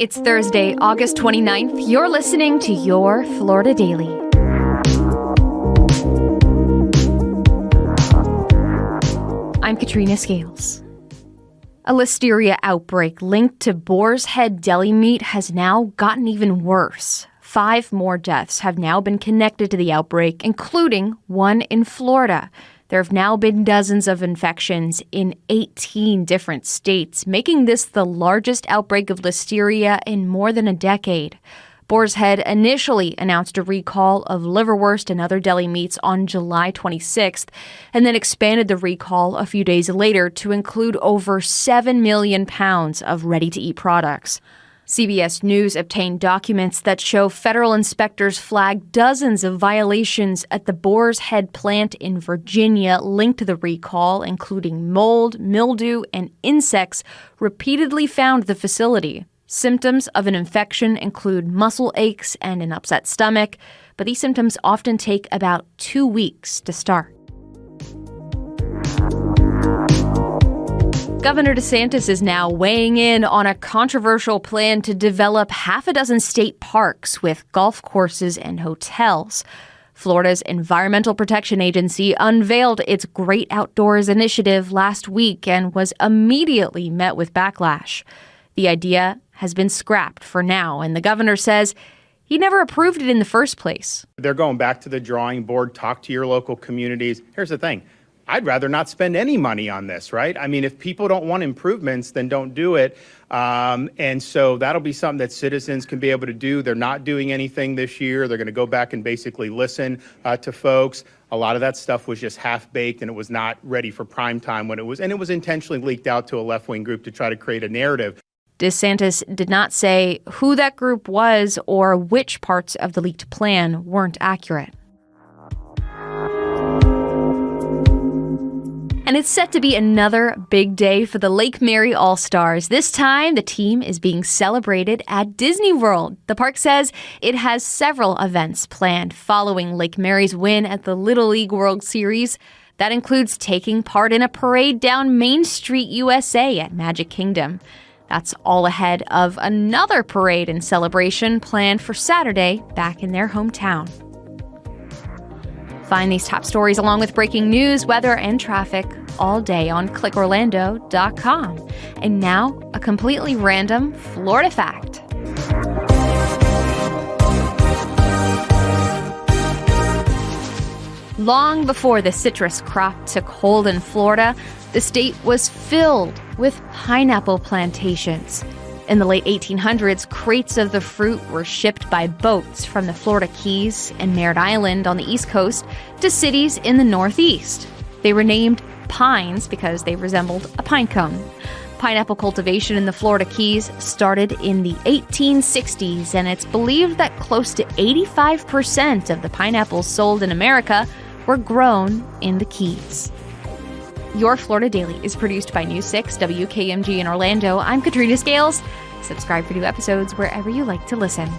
It's Thursday, August 29th. You're listening to Your Florida Daily. I'm Katrina Scales. A listeria outbreak linked to Boar's Head deli meat has now gotten even worse. 5 more deaths have now been connected to the outbreak, including one in Florida. There have now been dozens of infections in 18 different states, making this the largest outbreak of listeria in more than a decade. Boar's Head initially announced a recall of liverwurst and other deli meats on July 26th, and then expanded the recall a few days later to include over 7 million pounds of ready-to-eat products. CBS News obtained documents that show federal inspectors flagged dozens of violations at the Boar's Head plant in Virginia linked to the recall, including mold, mildew, and insects repeatedly found at the facility. Symptoms of an infection include muscle aches and an upset stomach, but these symptoms often take about 2 weeks to start. Governor DeSantis is now weighing in on a controversial plan to develop half a dozen state parks with golf courses and hotels. Florida's Environmental Protection Agency unveiled its Great Outdoors initiative last week and was immediately met with backlash. The idea has been scrapped for now, and the governor says he never approved it in the first place. They're going back to the drawing board, talk to your local communities. Here's the thing. I'd rather not spend any money on this, right? I mean, if people don't want improvements, then don't do it. And so that'll be something that citizens can be able to do. They're not doing anything this year. They're going to go back and basically listen to folks. A lot of that stuff was just half-baked, and it was not ready for prime time when it was. And it was intentionally leaked out to a left-wing group to try to create a narrative. DeSantis did not say who that group was or which parts of the leaked plan weren't accurate. And it's set to be another big day for the Lake Mary All-Stars. This time, the team is being celebrated at Disney World. The park says it has several events planned following Lake Mary's win at the Little League World Series. That includes taking part in a parade down Main Street, USA at Magic Kingdom. That's all ahead of another parade and celebration planned for Saturday back in their hometown. Find these top stories along with breaking news, weather, and traffic all day on clickorlando.com. And now, a completely random Florida fact. Long before the citrus crop took hold in Florida, the state was filled with pineapple plantations. In the late 1800s, crates of the fruit were shipped by boats from the Florida Keys and Merritt Island on the East Coast to cities in the Northeast. They were named pines because they resembled a pine cone. Pineapple cultivation in the Florida Keys started in the 1860s, and it's believed that close to 85% of the pineapples sold in America were grown in the Keys. Your Florida Daily is produced by News 6 WKMG in Orlando. I'm Katrina Scales. Subscribe for new episodes wherever you like to listen.